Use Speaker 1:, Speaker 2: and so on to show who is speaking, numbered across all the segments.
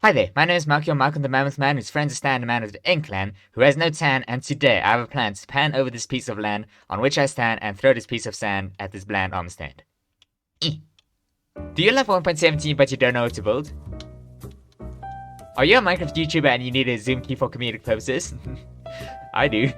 Speaker 1: Hi there, my name is Malky, or Malcolm the Mammoth Man, whose friends are Stan the Man of the Ink Clan, who has no tan, and today I have a plan to pan over this piece of land on which I stand and throw this piece of sand at this bland arm stand. Do you love 1.17 but you don't know what to build? Are you a Minecraft YouTuber and you need a zoom key for comedic purposes? I do.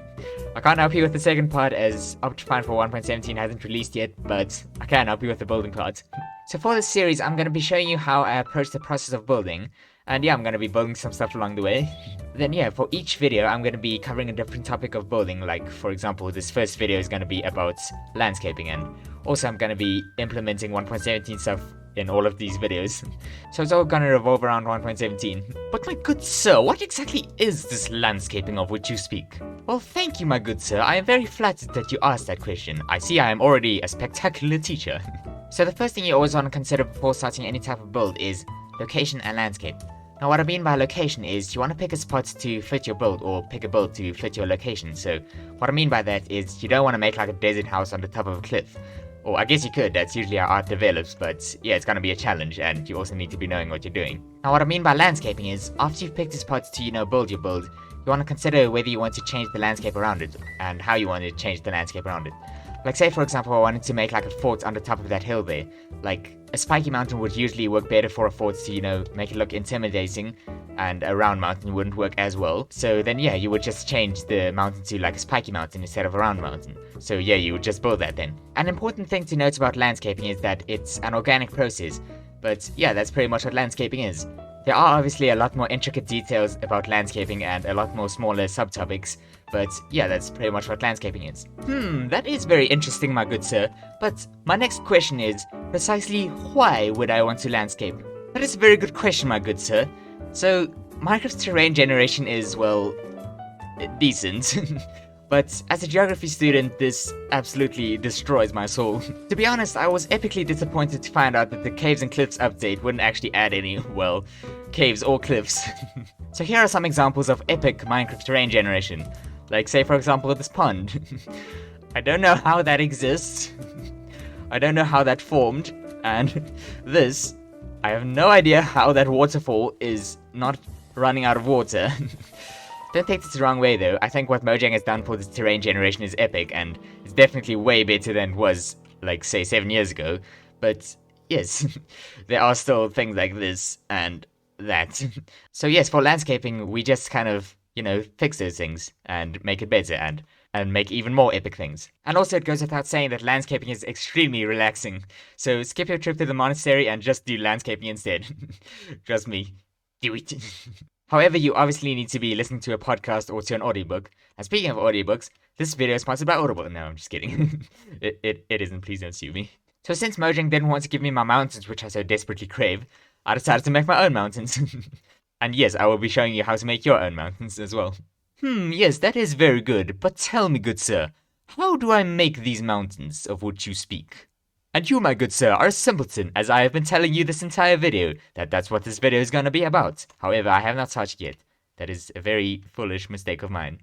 Speaker 1: I can't help you with the second part as Optifine for 1.17 hasn't released yet, but I can help you with the building part. So for this series, I'm going to be showing you how I approach the process of building, and yeah, I'm going to be building some stuff along the way. Then yeah, for each video, I'm going to be covering a different topic of building, like for example, this first video is going to be about landscaping, and also I'm going to be implementing 1.17 stuff in all of these videos. So it's all going to revolve around 1.17. But my good sir, what exactly is this landscaping of which you speak? Well, thank you, my good sir. I am very flattered that you asked that question. I see I am already a spectacular teacher. So the first thing you always want to consider before starting any type of build is location and landscape. Now what I mean by location is you want to pick a spot to fit your build, or pick a build to fit your location. So what I mean by that is you don't want to make like a desert house on the top of a cliff. Or I guess you could, that's usually how art develops, but yeah, it's gonna be a challenge and you also need to be knowing what you're doing. Now what I mean by landscaping is, after you've picked a spot to, build your build, you want to consider whether you want to change the landscape around it, and how you want to change the landscape around it. Like say for example I wanted to make like a fort on the top of that hill there. Like a spiky mountain would usually work better for a fort to, make it look intimidating, and a round mountain wouldn't work as well. So then yeah, you would just change the mountain to like a spiky mountain instead of a round mountain. So yeah, you would just build that then. An important thing to note about landscaping is that it's an organic process, but yeah, that's pretty much what landscaping is. There are obviously a lot more intricate details about landscaping and a lot more smaller subtopics, but yeah, that's pretty much what landscaping is. That is very interesting, my good sir, but my next question is, precisely why would I want to landscape? That is a very good question, my good sir. So, Minecraft's terrain generation is, well, decent. But as a geography student, this absolutely destroys my soul. To be honest, I was epically disappointed to find out that the Caves and Cliffs update wouldn't actually add any, well, caves or cliffs. So here are some examples of epic Minecraft terrain generation. Like say for example this pond. I don't know how that exists. I don't know how that formed. And this, I have no idea how that waterfall is not running out of water. Don't take this the wrong way though, I think what Mojang has done for this terrain generation is epic, and it's definitely way better than it was, like, say, 7 years ago. But, yes, there are still things like this, and that. So yes, for landscaping, we just kind of, fix those things, and make it better, and make even more epic things. And also it goes without saying that landscaping is extremely relaxing. So skip your trip to the monastery and just do landscaping instead. Trust me, do it. However, you obviously need to be listening to a podcast or to an audiobook. And speaking of audiobooks, this video is sponsored by Audible. No, I'm just kidding. It isn't, please don't sue me. So since Mojang didn't want to give me my mountains, which I so desperately crave, I decided to make my own mountains. And yes, I will be showing you how to make your own mountains as well. Yes, that is very good, but tell me, good sir, how do I make these mountains of which you speak? And you, my good sir, are a simpleton, as I have been telling you this entire video, that's what this video is gonna be about. However, I have not touched yet. That is a very foolish mistake of mine.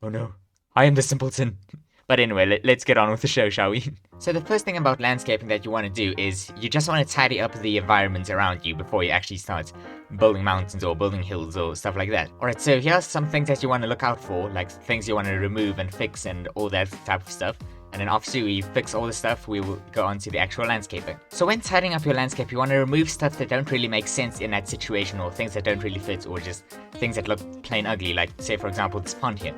Speaker 1: Oh no, I am the simpleton. But anyway, let's get on with the show, shall we? So the first thing about landscaping that you want to do is you just want to tidy up the environment around you before you actually start building mountains or building hills or stuff like that. Alright, so here are some things that you want to look out for, like things you want to remove and fix and all that type of stuff. And then after we fix all the stuff, we will go on to the actual landscaping. So when tidying up your landscape, you want to remove stuff that don't really make sense in that situation, or things that don't really fit, or just things that look plain ugly, like say for example this pond here.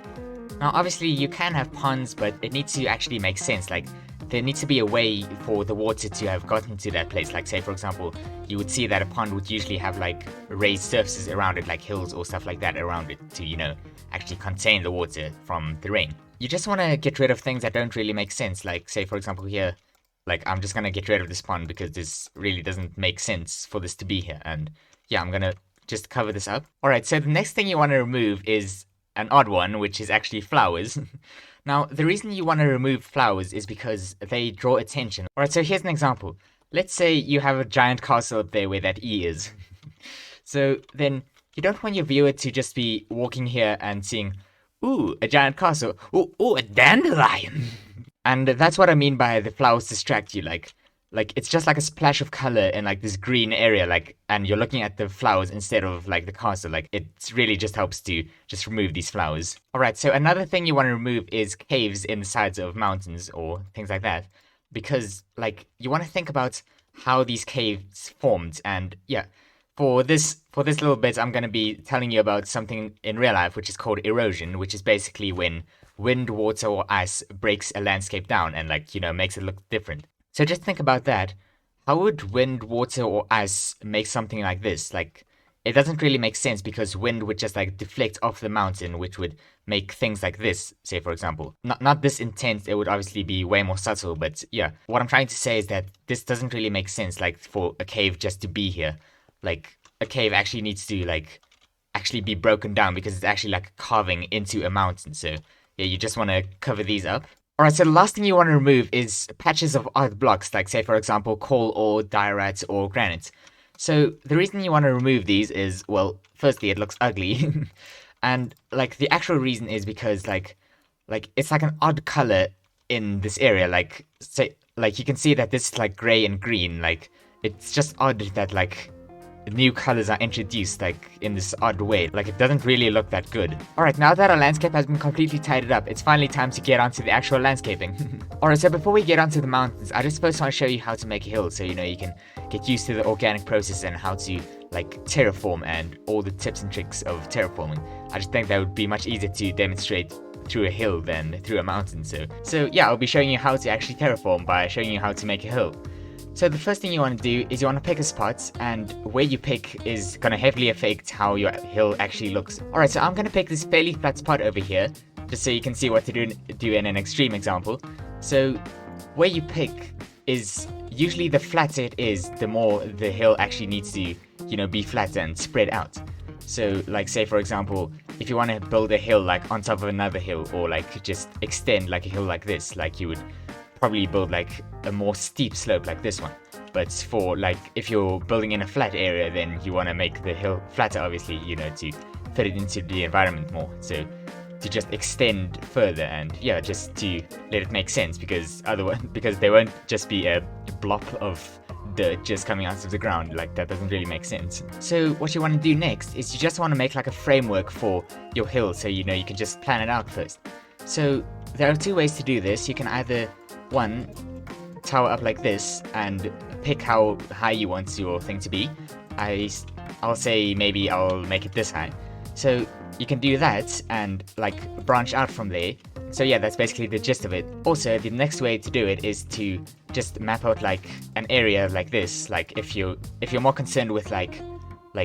Speaker 1: Now obviously you can have ponds, but it needs to actually make sense. Like there needs to be a way for the water to have gotten to that place. Like say for example, you would see that a pond would usually have like raised surfaces around it, like hills or stuff like that around it to, actually contain the water from the rain. You just want to get rid of things that don't really make sense. Like say for example here, like I'm just going to get rid of this pond because this really doesn't make sense for this to be here. And yeah, I'm going to just cover this up. Alright, so the next thing you want to remove is an odd one, which is actually flowers. Now, the reason you want to remove flowers is because they draw attention. Alright, so here's an example. Let's say you have a giant castle up there where that E is. So then you don't want your viewer to just be walking here and seeing, ooh, a giant castle. Ooh, a dandelion. And that's what I mean by the flowers distract you. Like, like it's just like a splash of color in like this green area, like, and you're looking at the flowers instead of like the castle. Like it really just helps to just remove these flowers. All right, so another thing you want to remove is caves in the sides of mountains or things like that, because like you want to think about how these caves formed. And yeah, for this little bit, I'm gonna be telling you about something in real life, which is called erosion, which is basically when wind, water, or ice breaks a landscape down and like makes it look different. So just think about that. How would wind, water, or ice make something like this? Like, it doesn't really make sense because wind would just like deflect off the mountain, which would make things like this, say for example. Not this intense, it would obviously be way more subtle, but yeah. What I'm trying to say is that this doesn't really make sense, like for a cave just to be here. Like, a cave actually needs to like actually be broken down because it's actually like carving into a mountain. So yeah, you just want to cover these up. Alright, so the last thing you want to remove is patches of odd blocks, like say for example coal or diorite or granite. So the reason you want to remove these is, well, firstly it looks ugly, and like the actual reason is because like it's like an odd color in this area. Like say like you can see that this is like gray and green. Like it's just odd that like new colors are introduced like in this odd way. Like it doesn't really look that good. Alright, now that our landscape has been completely tidied up, it's finally time to get onto the actual landscaping. Alright, so before we get onto the mountains, I just first want to show you how to make a hill so you can get used to the organic process and how to like terraform and all the tips and tricks of terraforming. I just think that would be much easier to demonstrate through a hill than through a mountain. So yeah, I'll be showing you how to actually terraform by showing you how to make a hill. So the first thing you want to do is you want to pick a spot, and where you pick is going to heavily affect how your hill actually looks. Alright, so I'm going to pick this fairly flat spot over here, just so you can see what to do in an extreme example. So where you pick is usually the flatter it is, the more the hill actually needs to, be flat and spread out. So like say for example, if you want to build a hill like on top of another hill, or like just extend like a hill like this, like you would probably build like a more steep slope like this one. But for like if you're building in a flat area, then you want to make the hill flatter, obviously, to fit it into the environment more. So to just extend further, and yeah, just to let it make sense, because otherwise, because there won't just be a blob of dirt just coming out of the ground. Like that doesn't really make sense. So what you want to do next is you just want to make like a framework for your hill, so you can just plan it out first. So there are two ways to do this. You can either one, tower up like this and pick how high you want your thing to be. I'll say maybe I'll make it this high. So you can do that and like branch out from there. So yeah, that's basically the gist of it. Also, the next way to do it is to just map out like an area like this. Like if you're more concerned with like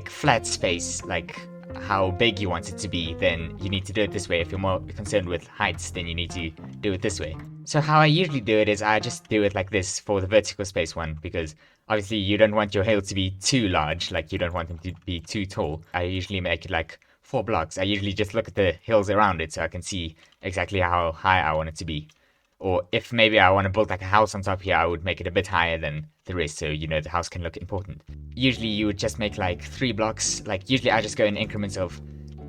Speaker 1: flat space, like how big you want it to be, then you need to do it this way. If you're more concerned with heights, then you need to do it this way. So how I usually do it is I just do it like this for the vertical space one, because obviously you don't want your hill to be too large, like you don't want them to be too tall. I usually make it like 4 blocks. I usually just look at the hills around it so I can see exactly how high I want it to be. Or if maybe I want to build like a house on top here, I would make it a bit higher than the rest, so the house can look important. Usually you would just make like 3 blocks. Like usually I just go in increments of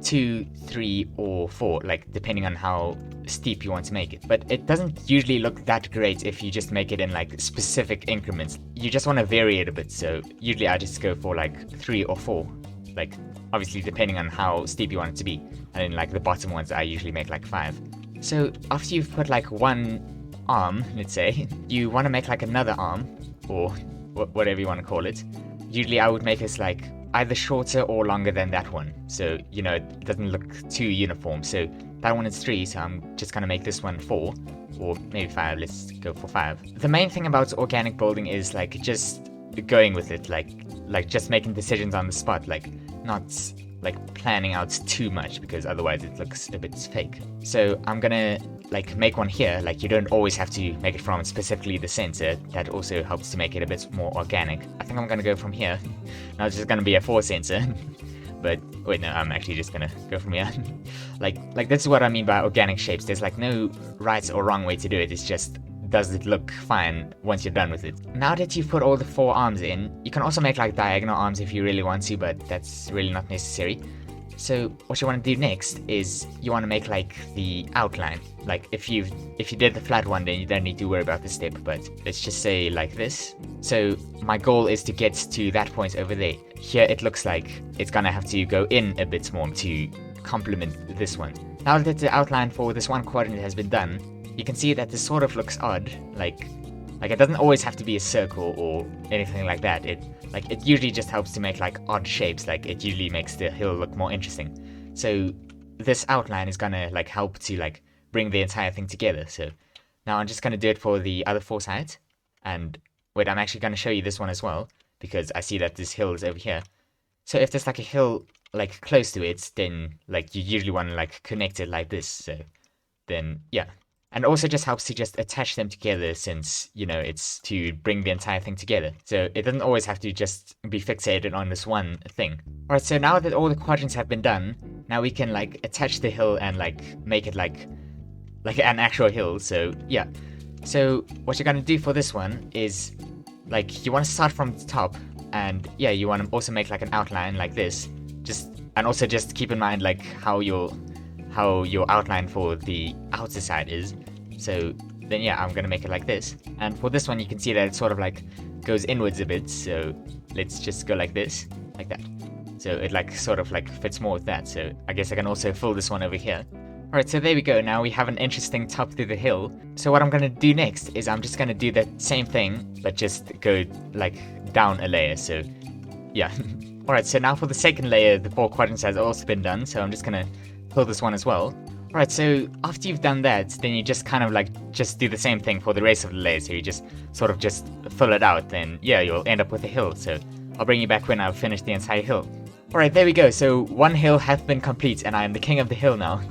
Speaker 1: 2, 3, or 4, like depending on how steep you want to make it. But it doesn't usually look that great if you just make it in like specific increments. You just want to vary it a bit, so usually I just go for like 3 or 4, like obviously depending on how steep you want it to be. And then like the bottom ones I usually make like 5. So after you've put like one arm, let's say, you want to make like another arm, or whatever you want to call it. Usually I would make this like either shorter or longer than that one, so it doesn't look too uniform. So that one is 3, so I'm just gonna make this one 4, or maybe 5. Let's go for 5. The main thing about organic building is like just going with it, like just making decisions on the spot, like not like planning out too much, because otherwise it looks a bit fake. So I'm gonna like make one here. Like you don't always have to make it from specifically the center. That also helps to make it a bit more organic. I think I'm gonna go from here. Now it's just gonna be a 4 center. But wait, no, I'm actually just gonna go from here. like this is what I mean by organic shapes. There's like no right or wrong way to do it. It's just, does it look fine once you're done with it? Now that you've put all the 4 arms in, you can also make like diagonal arms if you really want to, but that's really not necessary. So what you want to do next is you want to make like the outline. Like if you did the flat one, then you don't need to worry about this step, but let's just say like this. So my goal is to get to that point over there. Here it looks like it's gonna have to go in a bit more to complement this one. Now that the outline for this one quadrant has been done, you can see that this sort of looks odd. Like it doesn't always have to be a circle or anything like that. It usually just helps to make like odd shapes. Like it usually makes the hill look more interesting. So this outline is gonna like help to like bring the entire thing together. So now I'm just gonna do it for the other 4 sides. And wait, I'm actually gonna show you this one as well, because I see that this hill is over here. So if there's like a hill like close to it, then like you usually want to like connect it like this. So then yeah. And also just helps to just attach them together, since, you know, it's to bring the entire thing together. So it doesn't always have to just be fixated on this one thing. Alright, so now that all the quadrants have been done, now we can like attach the hill and like make it like an actual hill. So yeah. So what you're gonna do for this one is like you want to start from the top, and yeah, you want to also make like an outline like this. And also just keep in mind like how your outline for the outer side is. So then yeah, I'm gonna make it like this. And for this one, you can see that it sort of like goes inwards a bit. So let's just go like this, like that. So it like sort of like fits more with that. So I guess I can also fill this one over here. Alright, so there we go. Now we have an interesting top to the hill. So what I'm gonna do next is I'm just gonna do the same thing, but just go like down a layer. So yeah. Alright, so now for the second layer, the 4 quadrants has also been done. So I'm just gonna fill this one as well. Alright, so after you've done that, then you just kind of like just do the same thing for the rest of the layers. So you just sort of just fill it out, then yeah, you'll end up with a hill. So I'll bring you back when I've finished the entire hill. Alright, there we go. So one hill hath been complete, and I am the king of the hill now.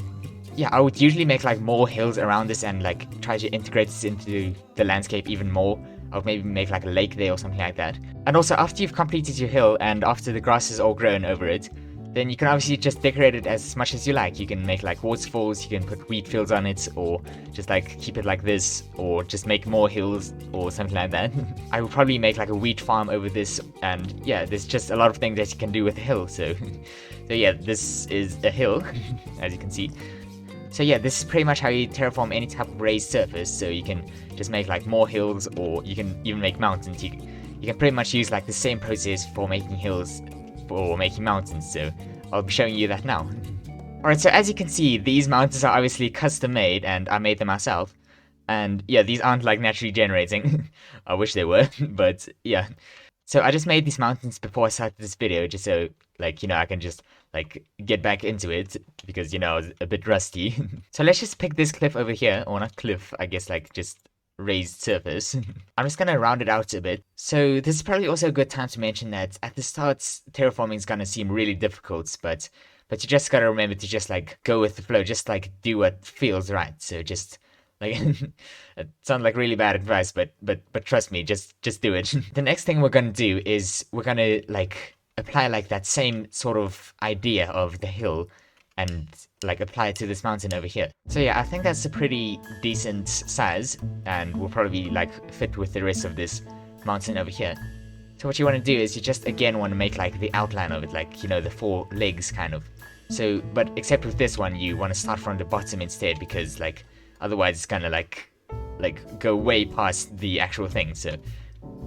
Speaker 1: Yeah, I would usually make like more hills around this and like try to integrate this into the landscape even more. I would maybe make like a lake there or something like that. And also after you've completed your hill and after the grass is all grown over it, then you can obviously just decorate it as much as you like. You can make like waterfalls, you can put wheat fields on it, or just like keep it like this, or just make more hills or something like that. I would probably make like a wheat farm over this, and yeah, there's just a lot of things that you can do with a hill. So yeah, this is a hill, as you can see. So yeah, this is pretty much how you terraform any type of raised surface. So you can just make like more hills, or you can even make mountains. You can pretty much use like the same process for making hills or making mountains. So I'll be showing you that now. Alright, so as you can see, these mountains are obviously custom made, and I made them myself. And yeah, these aren't like naturally generating. I wish they were, but yeah. So I just made these mountains before I started this video, just so like, you know, I can just like get back into it, because, you know, I was a bit rusty. So let's just pick this cliff over here, or not cliff, I guess like just raised surface. I'm just gonna round it out a bit. So this is probably also a good time to mention that at the start, terraforming is gonna seem really difficult, but you just gotta remember to just like go with the flow, just like do what feels right. So just like it sounds like really bad advice, but trust me, just do it. The next thing we're gonna do is we're gonna like apply like that same sort of idea of the hill and like apply it to this mountain over here. So yeah, I think that's a pretty decent size, and will probably like fit with the rest of this mountain over here. So what you want to do is you just again want to make like the outline of it, like, you know, the 4 legs kind of. So but except with this one, you want to start from the bottom instead, because like otherwise it's gonna like go way past the actual thing. So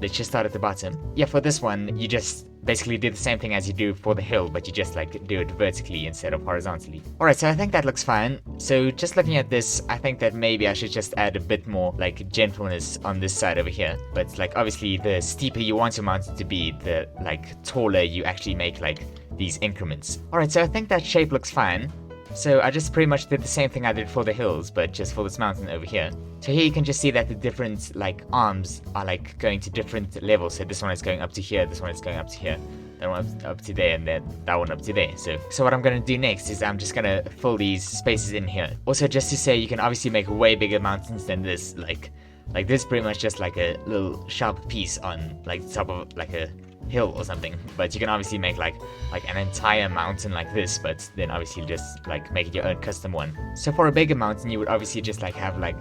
Speaker 1: let's just start at the bottom. Yeah, for this one, you just basically do the same thing as you do for the hill, but you just like do it vertically instead of horizontally. Alright, so I think that looks fine. So just looking at this, I think that maybe I should just add a bit more like gentleness on this side over here. But like obviously the steeper you want your mountain to be, the like taller you actually make like these increments. Alright, so I think that shape looks fine. So I just pretty much did the same thing I did for the hills, but just for this mountain over here. So here you can just see that the different like arms are like going to different levels. So this one is going up to here, this one is going up to here, that one up to there, and then that one up to there. So what I'm gonna do next is I'm just gonna fill these spaces in here. Also, just to say, you can obviously make way bigger mountains than this. Like this is pretty much just like a little sharp piece on like the top of like a hill or something, but you can obviously make like an entire mountain like this, but then obviously just like make it your own custom one. So for a bigger mountain, you would obviously just like have like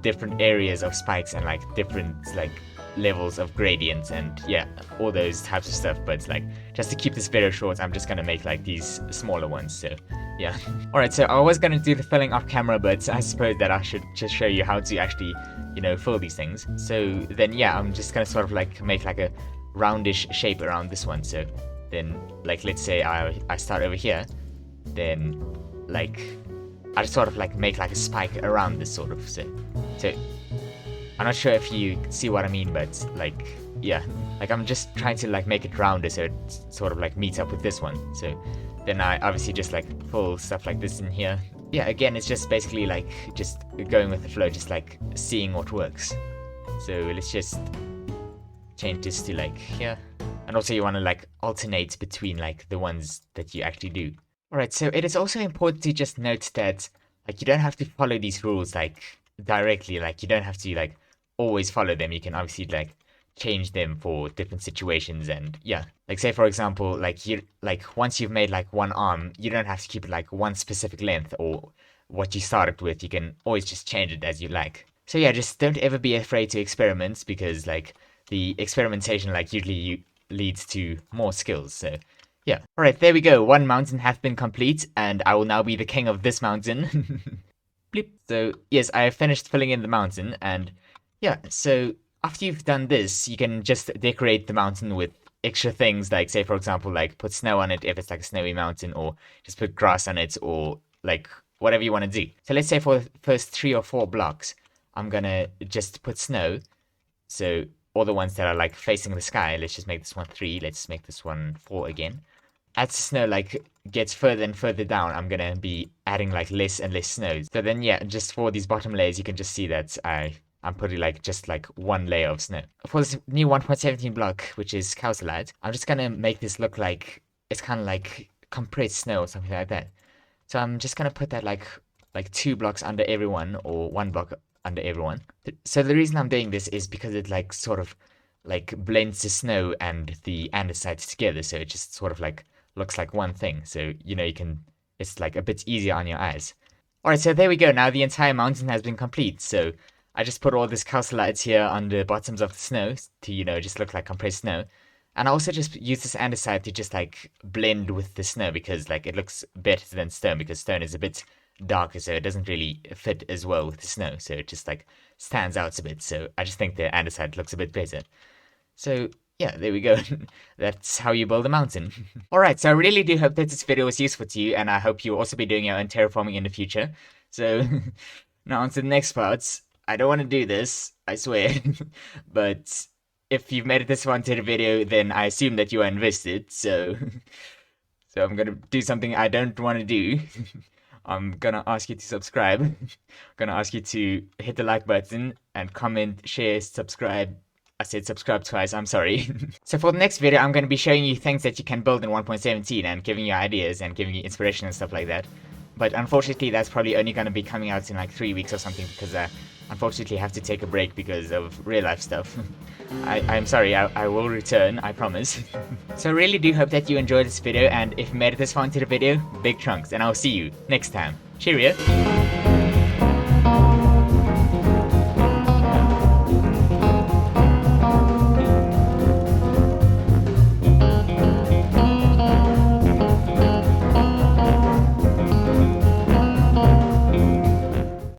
Speaker 1: different areas of spikes and like different like levels of gradients and yeah, all those types of stuff. But like, just to keep this video short, I'm just gonna make like these smaller ones. So yeah. Alright, so I was gonna do the filling off camera, but I suppose that I should just show you how to actually, you know, fill these things. So then yeah, I'm just gonna sort of like make like a roundish shape around this one. So then like, let's say I start over here, then like I just sort of like make like a spike around this sort of. So I'm not sure if you see what I mean, but like, yeah, like I'm just trying to like make it rounder so it sort of like meets up with this one. So then I obviously just like pull stuff like this in here. Yeah, again, it's just basically like just going with the flow, just like seeing what works. So let's just change this to like here. And also you want to like alternate between like the ones that you actually do. Alright, so it is also important to just note that like you don't have to follow these rules like directly, like you don't have to like always follow them. You can obviously like change them for different situations. And yeah, like say for example, like you like once you've made like one arm, you don't have to keep it like one specific length or what you started with. You can always just change it as you like. So yeah, just don't ever be afraid to experiment, because like the experimentation like usually leads to more skills. So yeah. Alright, there we go. One mountain hath been complete, and I will now be the king of this mountain. Bleep. So yes, I have finished filling in the mountain, and yeah, so after you've done this, you can just decorate the mountain with extra things, like say for example, like put snow on it if it's like a snowy mountain, or just put grass on it, or like whatever you want to do. So let's say for the first 3 or 4 blocks, I'm gonna just put snow. So all the ones that are like facing the sky, let's just make this one 3, let's make this one 4 again. As the snow like gets further and further down, I'm gonna be adding like less and less snow. So then yeah, just for these bottom layers, you can just see that I'm putting like just like one layer of snow. For this new 1.17 block, which is calcite, I'm just gonna make this look like it's kind of like compressed snow or something like that. So I'm just gonna put that like 2 blocks under everyone, or 1 block under everyone. So the reason I'm doing this is because it like sort of like blends the snow and the andesite together, so it just sort of like looks like one thing. So you know, it's like a bit easier on your eyes. Alright, so there we go. Now the entire mountain has been complete. So I just put all this calcite here on the bottoms of the snow to, you know, just look like compressed snow. And I also just use this andesite to just like blend with the snow, because like it looks better than stone, because stone is a bit darker, so it doesn't really fit as well with the snow. So it just like stands out a bit. So I just think the andesite looks a bit better. So yeah, there we go. That's how you build a mountain. Alright, so I really do hope that this video was useful to you, and I hope you'll also be doing your own terraforming in the future. So now on to the next parts. I don't want to do this, I swear. But if you've made it this far into the video, then I assume that you are invested. So I'm gonna do something I don't want to do. I'm gonna ask you to subscribe. I'm gonna ask you to hit the like button and comment, share, subscribe. I said subscribe twice, I'm sorry. So for the next video, I'm going to be showing you things that you can build in 1.17 and giving you ideas and giving you inspiration and stuff like that. But unfortunately, that's probably only going to be coming out in like 3 weeks or something, because I unfortunately have to take a break because of real life stuff. I'm sorry, I will return, I promise. So I really do hope that you enjoyed this video, and if you made it this far into the video, big chunks, and I'll see you next time. Cheerio!